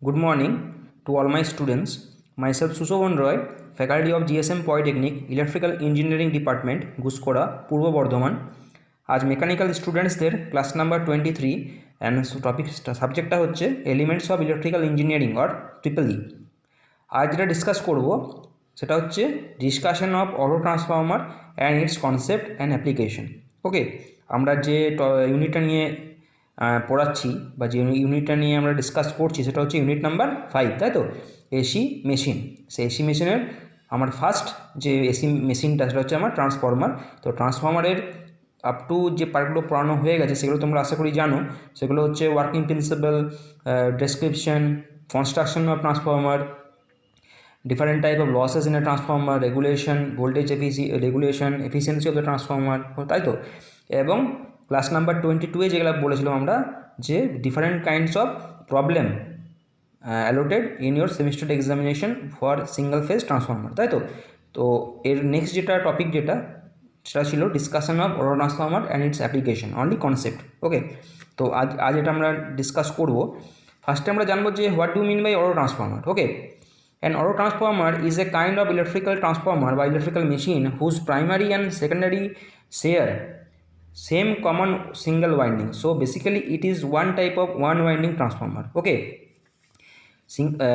Good morning to all my students. Myself Sushovan, faculty of GSMP Polytechnic, Electrical Engineering Department, Guskora, Purbo Bardhaman. आज mechanical স্টুডেন্টসদের class number 23 and topic সাবজেক্টটা হচ্ছে elements of electrical engineering or EEE। আজ যেটা discuss করব সেটা হচ্ছে discussion of auto transformer and its concept and application. Okay, আমরা যে ইউনিটটা নিয়ে পড়াচ্ছি বা যে ইউনিটটা নিয়ে আমরা ডিসকাস করছি সেটা হচ্ছে ইউনিট নাম্বার 5, তাই তো? AC machine. সেই এসি মেশিনের আমার ফার্স্ট যে এসি মেশিনটা সেটা হচ্ছে আমার ট্রান্সফর্মার। তো ট্রান্সফর্মারের আপ টু যে পার্টগুলো পড়ানো হয়ে গেছে সেগুলো তোমরা আশা করি জানো। সেগুলো হচ্ছে working principal, description, construction of transformer, different type of losses in a transformer, regulation, voltage regulation, efficiency of the transformer, তাই তো? এবং ক্লাস নাম্বার 22 যেগুলো বলেছিলাম আমরা যে different kinds of problem allotted in your semester examination for single phase transformer, তাই তো? তো এর নেক্সট যেটা টপিক যেটা সেটা ছিল discussion of auto transformer and its application, only concept. Okay, তো আজ এটা আমরা ডিসকাস করব। ফার্স্টে আমরা জানবো যে what do mean by auto transformer. Okay, an auto transformer is a kind of electrical transformer by electrical machine whose primary and secondary share same common single winding. So basically it is one type of one winding transformer. Okay,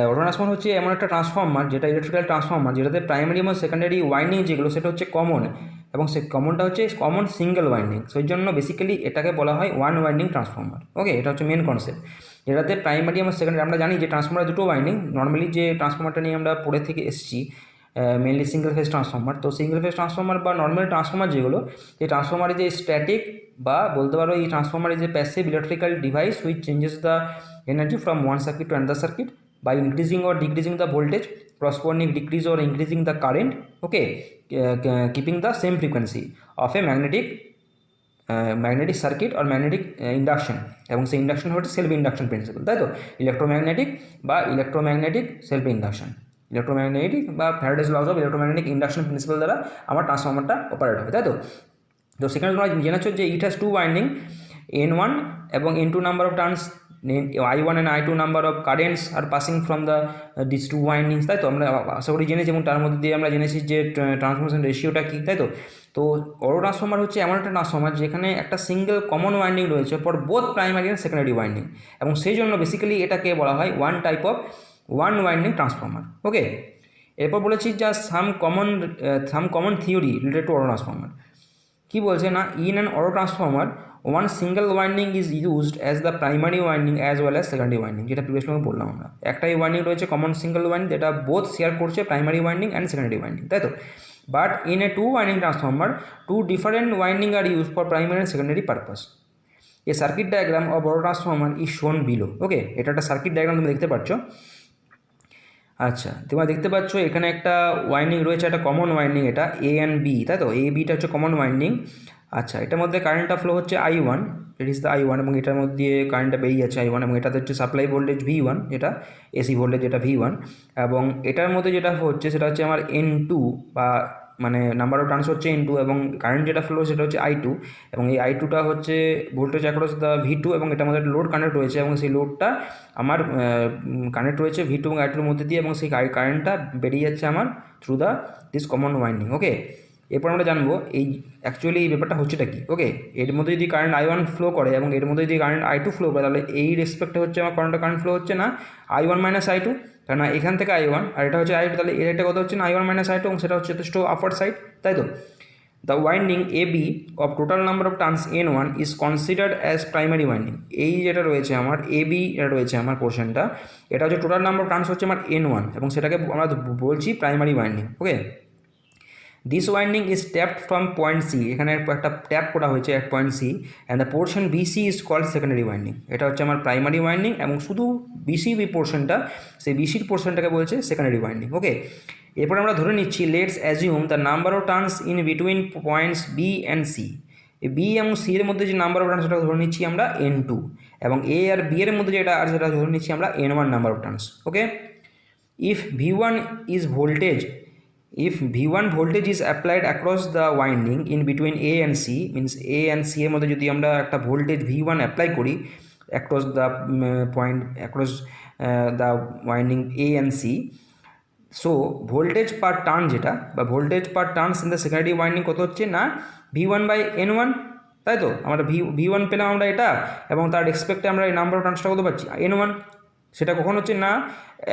auto transformer হচ্ছে এমন একটা transformer যেটা electrical transformer যেটাতে primary এবং secondary winding যেগুলো সেটা হচ্ছে common, এবং সে কমনটা হচ্ছে কমন সিঙ্গেল ওয়াইন্ডিং। সেই জন্য বেসিক্যালি এটাকে বলা হয় ওয়ান ওয়াইন্ডিং ট্রান্সফর্মার। ওকে, এটা হচ্ছে মেন কনসেপ্ট। যেটাতে প্রাইমারি এবং সেকেন্ডারি আমরা জানি যে ট্রান্সফর্মার দুটো ওয়াইন্ডিং। নর্মালি যে ট্রান্সফর্মারটা নিয়ে আমরা পড়ে থেকে এসেছি মেনলি সিঙ্গেল ফেজ ট্রান্সফর্মার। তো সিঙ্গেল ফেজ ট্রান্সফর্মার বা নর্মাল ট্রান্সফর্মার যেগুলো, এই ট্রান্সফর্মারে যে স্ট্যাটিক বা বলতে পারো এই transformer is a passive electrical device which changes the energy from one circuit to another circuit by increasing or decreasing the voltage, corresponding decrease or increasing the current. Okay, keeping the same frequency of a magnetic circuit or magnetic induction, এবং সেই induction হচ্ছে self induction principal, তাই তো? Electromagnetic self induction, electromagnetic বা Faraday's laws of electromagnetic induction principle দ্বারা আমার ট্রান্সফর্মারটা operate হয়, তাই তো? তো সেখানে তোমরা জেনেছ যে it has to winding, N1 এবং N2 number of turns, I1 and I2 number of currents are passing from the these two windings, তাই তো? আমরা আশা করি জেনেছি, এবং তার মধ্যে দিয়ে আমরা জেনেছি যে ট্রান্সফরমেশন রেশিওটা কী, তাই তো? তো অটো ট্রান্সফর্মার হচ্ছে এমন একটা ট্রান্সফর্মার যেখানে একটা সিঙ্গেল কমন ওয়াইন্ডিং রয়েছে for both primary and secondary winding, এবং সেই জন্য বেসিক্যালি এটাকে বলা হয় one type of one winding transformer. Okay, এরপর বলেছি যা some common theory related to auto transformer. কী বলছে না, in an auto transformer one single winding is used as the primary winding as well as secondary winding, যেটা previously আমি বললাম আমরা। একটাই ওয়াইন্ডিং রয়েছে কমন সিঙ্গেল ওয়াইন্ডিং যেটা বোথ শেয়ার করছে primary winding and secondary winding, তাই তো? But in a two winding transformer two different winding are use for primary and secondary purpose. A circuit diagram of auto transformer is shown below. Okay, এটা একটা circuit diagram তুমি দেখতে পাচ্ছ। আচ্ছা, তোমরা দেখতে পাচ্ছ এখানে একটা ওয়াইন্ডিং রয়েছে, একটা কমন ওয়াইন্ডিং, এটা A অ্যান্ড B, তাই তো? A Bটা হচ্ছে কমন ওয়াইন্ডিং। আচ্ছা, এটার মধ্যে কারেন্টটা ফ্লো হচ্ছে I1, it is the I1, এবং এটার মধ্যে কারেন্টটা বেরিয়ে যাচ্ছে I1, এবং এটাতে হচ্ছে সাপ্লাই ভোল্টেজ V1, যেটা এসি ভোল্টেজ যেটা V1, এবং এটার মধ্যে যেটা হচ্ছে সেটা হচ্ছে আমার N2 বা মানে নাম্বার অফ টার্নস হচ্ছে N2, এবং কারেন্ট যেটা ফ্লো সেটা হচ্ছে I2, এবং এই I2টা হচ্ছে ভোল্টেজ অ্যাক্রস দ্য V2, এবং এটার মধ্যে লোড কানেক্ট রয়েছে, এবং সেই লোডটা আমার কানেক্ট রয়েছে V2 এবং I2 এর মধ্যে দিয়ে, এবং সেই কারেন্টটা বেরিয়ে যাচ্ছে আমার through the this common winding. Okay, এরপর আমরা জানবো এই অ্যাকচুয়ালি এই ব্যাপারটা হচ্ছেটা কি। ওকে, এর মধ্যে যদি কারেন্ট I1 ফ্লো করে এবং এর মধ্যে যদি কারেন্ট I2 ফ্লো করে, তাহলে এই রেসপেক্টে হচ্ছে আমার কারেন্ট ফ্লো হচ্ছে না I1 মাইনাস I2, কারণ এখান থেকে I1 আর এটা হচ্ছে I2, তাহলে এর একটা কথা হচ্ছে না I1 মাইনাস I2, এবং সেটা হচ্ছে যথেষ্ট আপার সাইড, তাই তো? The winding AB of total number of turns N1 is considered as primary winding. এই যেটা রয়েছে আমার AB, এটা রয়েছে আমার পোর্শনটা, এটা হচ্ছে টোটাল নাম্বার অফ টার্নস হচ্ছে আমার N1, এবং সেটাকে আমরা বলছি primary winding. Okay, this winding is tapped from point C, এখানে একটা ট্যাপ করা হয়েছে এক point C, and the portion BC is called secondary winding. এটা হচ্ছে আমার প্রাইমারি ওয়াইন্ডিং, এবং শুধু BCB পোর্শনটা, সেই BCর পোর্শনটাকে বলছে সেকেন্ডারি ওয়াইন্ডিং। ওকে, এরপরে আমরা ধরে নিচ্ছি let's assume the number of turns in between points B and C। এই B এবং C এর মধ্যে যে নাম্বার অফ টার্নস সেটা ধরে নিচ্ছি আমরা N2, এবং A আর B এর মধ্যে যেটা আছে সেটা ধরে নিচ্ছি আমরা N1 number of turns. Okay, if V1 is voltage, if V1 voltage is applied across the winding in between A and C, means A and C এর মধ্যে যদি আমরা একটা ভোল্টেজ V1 অ্যাপ্লাই করি across the point, across the winding A and C. So voltage per turn যেটা বা voltage per turns in the secondary winding কত হচ্ছে না V1/N1, তাই তো আমরা V1 পেলাম আমরা এটা, এবং তার রেসপেক্টে আমরা এই নাম্বার অফ টার্নসটা কত পাচ্ছি N1। সেটা কখন হচ্ছে না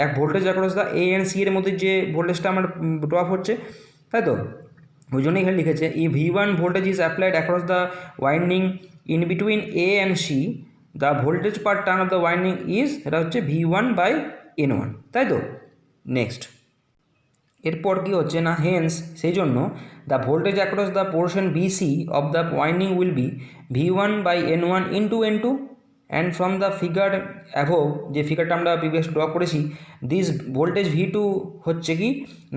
এক voltage across the A and C এর মধ্যে যে ভোল্টেজটা আমার ড্রপ হচ্ছে, তাই তো ওই জন্য এখানে লিখেছে V1 voltage is applied across the winding in between A and C, the voltage per turn of the winding is, এটা হচ্ছে V1/N1, তাই তো। নেক্সট এরপর কি হচ্ছে না হেন্স সেই জন্য the voltage across the portion BC of the winding will be V1/N1 into N2, and from the figure above, যে ফিগারটা আমরা প্রিভিয়াস ড্র করেছি, দিস ভোল্টেজ V2 হচ্ছে কি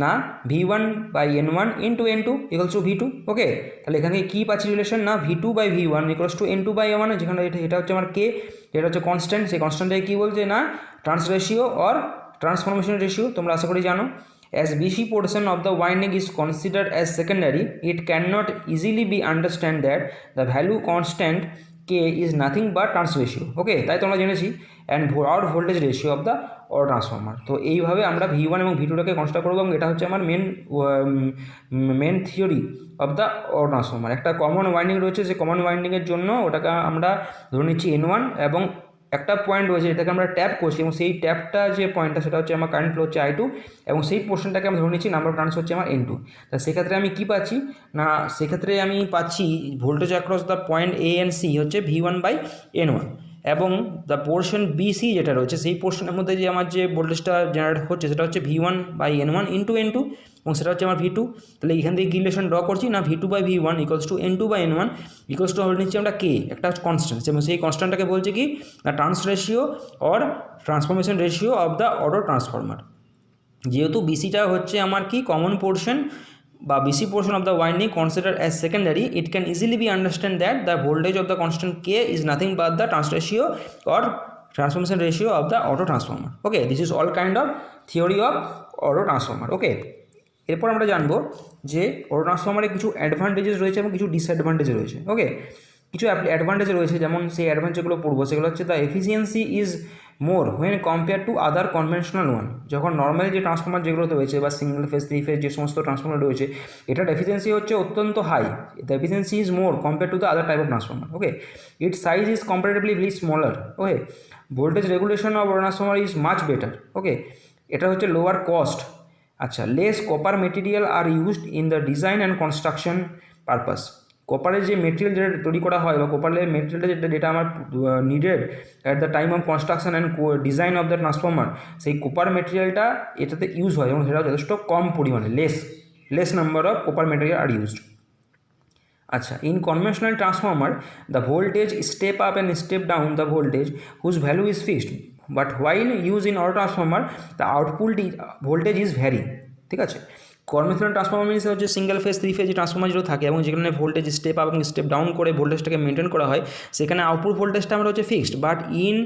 না V1/N1 into N2 equals to V2। ওকে, তাহলে এখান থেকে কী পাচ্ছি রিলেশন না V2/V1 ইকুয়ালস টু N2/N1, যেখানে এটা হচ্ছে আমার কে, এটা হচ্ছে কনস্ট্যান্ট। সেই কনস্ট্যান্টটাকে কী বলছে না trans ratio or transformation ratio, তোমরা আশা করি জানো। As BC portion of the winding is considered as secondary, it cannot easily be understand that the value constant K is nothing but trans ratio. ওকে, তাই তো আমরা জেনেছি অ্যান্ড আর voltage ratio of the auto transformer. তো এইভাবে আমরা V1 এবং V2টাকে consider করবো, এবং এটা হচ্ছে আমার main theory of the auto transformer. একটা কমন ওয়াইন্ডিং রয়েছে, সেই কমন ওয়াইন্ডিংয়ের জন্য ওটাকে আমরা ধরে নিচ্ছি N1, এবং একটা পয়েন্ট রয়েছে যেটাকে আমরা ট্যাপ করছি, এবং সেই ট্যাপটা যে পয়েন্টটা সেটা হচ্ছে আমার কারেন্ট ফ্লো হচ্ছে I2, এবং সেই পোর্শনটাকে আমরা ধরে নিচ্ছি নাম্বার অফ টার্নস হচ্ছে আমার N2। তা সেক্ষেত্রে আমি কী পাচ্ছি না সেক্ষেত্রে আমি পাচ্ছি voltage across the point A and C হচ্ছে V1/N1, এবং দ্য পোর্শন BC যেটা রয়েছে সেই পোর্শনের মধ্যে যে আমার যে ভোল্টেজটা জেনারেট হচ্ছে সেটা হচ্ছে V1/N1 ইন্টু N2, এবং সেটা হচ্ছে আমার V2। তাহলে এখান থেকে কী রিলেশন ড্র করছি না V2/V1 equals to N2/N1 equals to নিচ্ছি আমরা K, একটা কনস্ট্যান্ট, এবং সেই কনস্ট্যান্টটাকে বলছে কি না trans ratio or transformation ratio of the auto transformer. যেহেতু BCটা হচ্ছে আমার কি কমন পোর্শন বা BC portion of the winding considered as secondary, it can easily be understand that the voltage of the constant K is nothing but the trans ratio or transformation ratio of the auto transformer. Okay, this is all kind of theory of auto transformer. Okay, এরপর আমরা জানবো যে auto ট্রান্সফর্মারে কিছু advantages রয়েছে এবং কিছু disadvantage রয়েছে। ওকে, কিছু অ্যাডভান্টেজ রয়েছে, যেমন সেই অ্যাডভান্টেজগুলো পড়বো, সেগুলো হচ্ছে the efficiency is more when compare to other conventional one. যখন নর্মাল যে ট্রান্সফর্মার যেগুলোতে রয়েছে বা সিঙ্গেল ফেজ, থ্রি ফেজ যে সমস্ত ট্রান্সফর্মার রয়েছে, এটার এফিসিয়েন্সি হচ্ছে অত্যন্ত high. The efficiency is more compare to the other type of transformer. Okay, it size is comparatively very smaller. Okay, voltage regulation of transformer is much better. Okay, এটা হচ্ছে lower cost. আচ্ছা, less copper material are used in the design and construction purpose. কপারের যে material যেটা তৈরি করা হয় বা কপারের মেটেরিয়ালটা যেটা আমার needed at the time of construction and design of the transformer, সেই কপার মেটেরিয়ালটা এটাতে ইউজ হয় এবং সেটা যথেষ্ট কম পরিমাণে, less number of copper material are used. আচ্ছা, in conventional transformer the voltage step up and step down the voltage whose value is fixed, but while use in auto transformer the output voltage is vary. ঠিক আছে, conventional transformer means হচ্ছে single phase, three phase যে transformer যেগুলো থাকে এবং যেখানে voltage step up এবং step down করে ভোল্টেজটাকে মেনটেন করা হয়, সেখানে আউটপুট ভোল্টেজটা আমরা হচ্ছে fixed, but in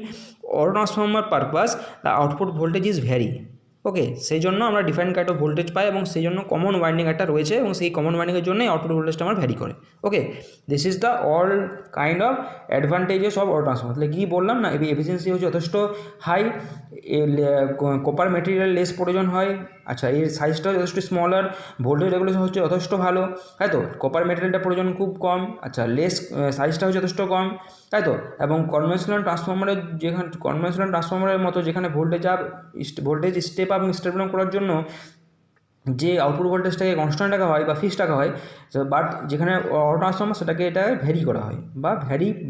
auto transformer purpose the output voltage is vary. Okay, সেই জন্য আমরা ডিফারেন্ট কাইন্ড অফ ভোল্টেজ পাই এবং সেই জন্য কমন ওয়াইন্ডিং একটা রয়েছে এবং সেই কমন ওয়াইন্ডিংয়ের জন্যই আউটপুট ভোল্টেজটা আমার ভ্যারি করে। Okay, this is the all kind of advantages of auto transformer. তাহলে কী বললাম না, এফিসিয়েন্সি হচ্ছে যথেষ্ট হাই, কপার মেটেরিয়াল লেস প্রয়োজন হয়। আচ্ছা, এর সাইজটাও যথেষ্ট স্মলার, ভোল্টেজ রেগুলেশন হচ্ছে যথেষ্ট ভালো, তাই তো। কপার মেটেরিয়ালটা প্রয়োজন খুব কম, আচ্ছা সাইজটাও যথেষ্ট কম, তাই তো। এবং কনভেনশনাল ট্রান্সফর্মারের মতো যেখানে ভোল্টেজ স্টেপ আপ এবং স্টেপ ডাউন করার জন্য যে আউটপুট ভোল্টেজটাকে কনস্ট্যান্ট রাখা হয় বা ফিক্সড রাখা হয়, বাট যেখানে অটো ট্রান্সফর্মার সেটাকে এটা ভ্যারি করা হয় বা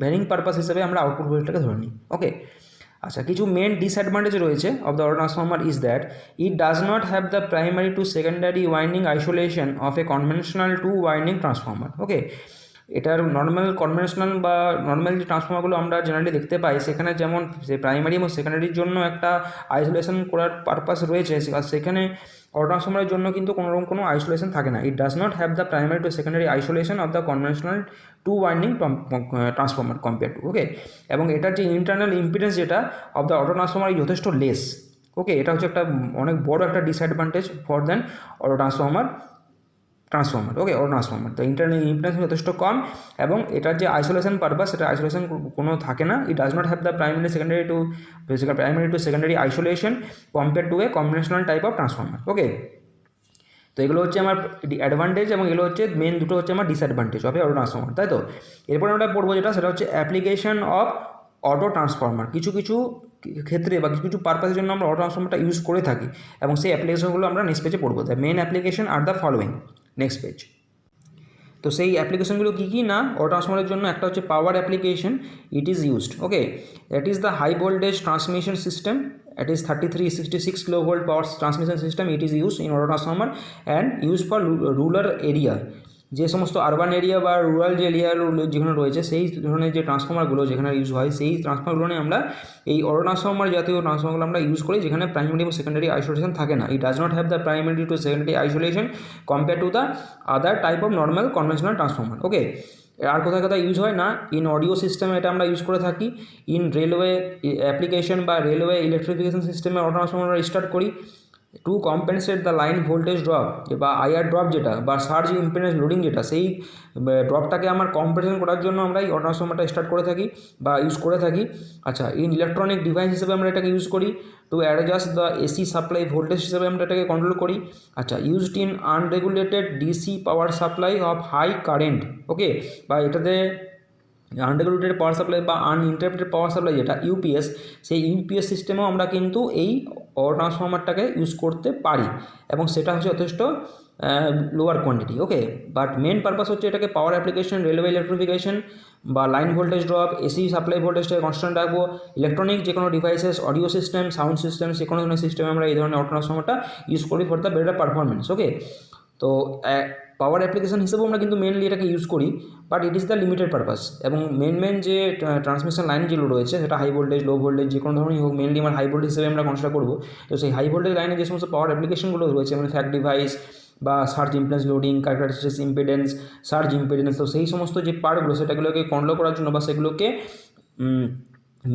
ভ্যারিং পারপাস হিসেবে আমরা আউটপুট ভোল্টেজটাকে ধরে নিই। ওকে, আচ্ছা, কিছু মেন ডিসঅ্যাডভান্টেজ রয়েছে of the auto transformer is that it does not have the primary to secondary winding isolation of a conventional two winding transformer. Okay, এটার কনভেনশনাল বা নর্মাল যে ট্রান্সফর্মারগুলো আমরা জেনারেলি দেখতে পাই, সেখানে যেমন সে প্রাইমারি এবং সেকেন্ডারির জন্য একটা আইসোলেশন করার পারপাস রয়েছে, সেখানে অটো ট্রান্সফর্মারের জন্য কিন্তু কোনো আইসোলেশন থাকে না। It does not have the primary to secondary isolation of the conventional two winding transformer compare to. Okay, এবং এটার যে ইন্টারনাল ইম্পিডেন্স যেটা অফ দ্য অটো ট্রান্সফর্মার যথেষ্ট লেস। ওকে, এটা হচ্ছে একটা অনেক বড় একটা disadvantage for then auto transformer. Transformer, okay, auto transformer. তো ইন্টারনাল ইম্পিডেন্স যথেষ্ট কম এবং এটার যে আইসোলেশন পারপাস, সেটা আইসোলেশন কোনো থাকে না। It does not have the primary to secondary isolation compare to a conventional type of transformer, okay. তো এগুলো হচ্ছে আমার অ্যাডভান্টেজ এবং এগুলো হচ্ছে মেন দুটো হচ্ছে আমার ডিসঅ্যাডভান্টেজ অফ অটো ট্রান্সফর্মার, তাই তো। এরপর আমরা পড়বো যেটা, সেটা হচ্ছে অ্যাপ্লিকেশন অফ অটো ট্রান্সফর্মার। কিছু কিছু ক্ষেত্রে বা কিছু কিছু পারপাসের জন্য আমরা অটো ট্রান্সফর্মারটা ইউজ করে থাকি এবং সেই অ্যাপ্লিকেশনগুলো আমরা নেক্সট পেজে পড়বো। The main application are the following, next page. তো সেই অ্যাপ্লিকেশনগুলো কী কী না, অটো ট্রান্সফর্মারের জন্য একটা হচ্ছে power application, it is used, okay, that is the high voltage transmission system, it is 3366 kilovolt power transmission system, it is used in auto transformer and used for rural area। যে সমস্ত urban area বা rural যে area যেখানে রয়েছে সেই ধরনের যে ট্রান্সফর্মারগুলো যেখানে ইউজ হয়, সেই ট্রান্সফর্মারগুলো নিয়ে আমরা এই অটো ট্রান্সফর্মার জাতীয় ট্রান্সফর্মারগুলো আমরা ইউজ করি, যেখানে প্রাইমারি এবং সেকেন্ডারি আইসোলেশন থাকে না। It does not have the primary to secondary isolation compare to the other type of normal conventional transformer, okay. আর কোথায় কোথায় ইউজ হয় না, ইন অডিও সিস্টেমে এটা আমরা ইউজ করে থাকি, ইন রেলওয়ে অ্যাপ্লিকেশন বা রেলওয়ে ইলেকট্রিফিকেশন সিস্টেমে অটো ট্রান্সফর্মার স্টার্ট করি to compensate the line voltage drop বা আইআর ড্রপ যেটা বা সার্জ ইম্পিডেন্স লোডিং যেটা, সেই ড্রপটাকে আমার কম্পেনসেশন করার জন্য আমরা এই অটো ট্রান্সফর্মারটা স্টার্ট করে থাকি বা ইউজ করে থাকি। আচ্ছা, ইন ইলেকট্রনিক ডিভাইস হিসেবে আমরা এটাকে ইউজ করি, to adjust the AC supply voltage হিসেবে আমরা এটাকে কন্ট্রোল করি। আচ্ছা, used in unregulated DC power supply of high current, okay, বা এটাতে আনরেগুলেটেড পাওয়ার সাপ্লাই বা আনইন্টারাপ্টেড পাওয়ার সাপ্লাই যেটা ইউপিএস, সেই ইউপিএস সিস্টেমেও আমরা কিন্তু এই অটো ট্রান্সফর্মারটাকে ইউজ করতে পারি এবং সেটা হচ্ছে যথেষ্ট lower quantity, okay. But main purpose হচ্ছে এটাকে পাওয়ার অ্যাপ্লিকেশন, রেলওয়ে ইলেকট্রিফিকেশন বা line voltage drop, AC supply ভোল্টেজটাকে কনস্ট্যান্ট রাখবো, ইলেকট্রনিক যে কোনো devices, audio system, sound system, যে কোনো ধরনের সিস্টেমে আমরা এই ধরনের অটো ট্রান্সফর্মারটা ইউজ করি for the better performance, okay. তো পাওয়ার অ্যাপ্লিকেশন হিসেবেও আমরা কিন্তু মেনলি এটাকে ইউজ করি, but it is the limited purpose. এবং মেন যে ট্রান্সমিশন লাইন যেগুলো রয়েছে, সেটা হাই ভোল্টেজ, লো ভোল্টেজ, যে কোনো ধরনের হোক, মেনলি আমার হাই ভোল্টেজ হিসেবে আমরা কনসিডার করবো। তো সেই হাই ভোল্টেজ লাইনে যে সমস্ত পাওয়ার অ্যাপ্লিকেশনগুলো রয়েছে, মানে ফ্যাক্ট ডিভাইস বা surge impedance loading, characteristics impedance, surge impedance, তো সেই সমস্ত যে পার্টগুলো সেটাগুলোকে কন্ট্রোল করার জন্য বা সেগুলোকে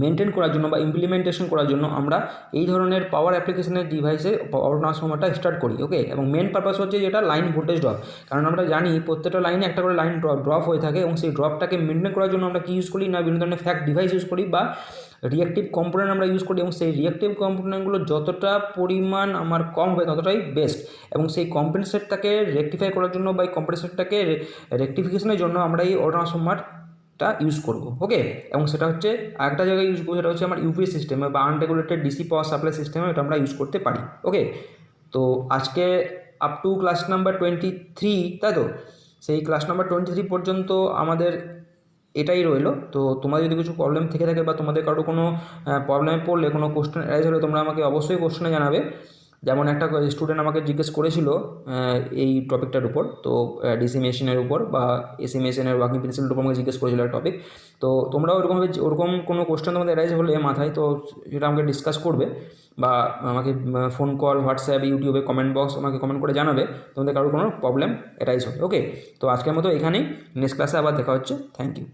মেনটেন করার জন্য বা ইমপ্লিমেন্টেশন করার জন্য আমরা এই ধরনের পাওয়ার অ্যাপ্লিকেশনের ডিভাইসে অটো ট্রান্সফর্মারটা স্টার্ট করি, ওকে। এবং মেন পারপাস হচ্ছে যেটা লাইন ভোল্টেজ ড্রপ, কারণ আমরা জানি প্রত্যেকটা লাইনে একটা করে লাইন ড্রপ হয়ে থাকে এবং সেই ড্রপটাকে মেনটেন করার জন্য আমরা কী ইউজ করি না, বিভিন্ন ধরনের ফ্যাক্ট ডিভাইস ইউজ করি বা রিঅ্যাক্টিভ কম্পোনেন্ট আমরা ইউজ করি এবং সেই রিঅ্যাক্টিভ কম্পোনেন্টগুলো যতটা পরিমাণ আমার কম হবে ততটাই বেস্ট। এবং সেই কম্পেনসেটটাকে রেকটিফাই করার জন্য বা এই কম্পেনসেটটাকে রেকটিফিকেশনের জন্য আমরা এই অটো ট্রান্সফর্মারটা ইউজ করবো, ওকে। এবং সেটা হচ্ছে আরেকটা জায়গায় ইউজ করবো, সেটা হচ্ছে আমার ইউপিএস সিস্টেমে বা আনরেগুলেটেড ডিসি পাওয়ার সাপ্লাই সিস্টেমে এটা আমরা ইউজ করতে পারি, ওকে। তো আজকে আপ টু ক্লাস নাম্বার 23, তাই তো, সেই ক্লাস নাম্বার 23 পর্যন্ত আমাদের এটাই রইলো। তো তোমাদের যদি কিছু প্রবলেম থেকে থাকে বা তোমাদের কারো কোনো প্রবলেমে পড়লে, কোনো কোশ্চেন অ্যারাইজ হলে, তোমরা আমাকে অবশ্যই কোশ্চেনে জানাবে। যেমন একটা স্টুডেন্ট আমাকে জিজ্ঞেস করেছিল এই টপিকটার উপর, তো ডিসি মেশিনের উপর বা এসি মেশিনের ওয়ার্কিং প্রিন্সিপালের উপর আমাকে জিজ্ঞেস করেছিল একটা টপিক। তো তোমরাও ওরকম কোনো কোশ্চেন তোমাদের অ্যারাইজ হলে মাথায়, তো সেটা আমাকে ডিসকাস করবে বা আমাকে ফোন কল, হোয়াটসঅ্যাপ, ইউটিউবে কমেন্ট বক্স আমাকে কমেন্ট করে জানাবে তোমাদের কারো কোনো প্রবলেম অ্যারাইজ হবে, ওকে। তো আজকের মতো এখানেই, নেক্সট ক্লাসে আবার দেখা হচ্ছে। Thank you.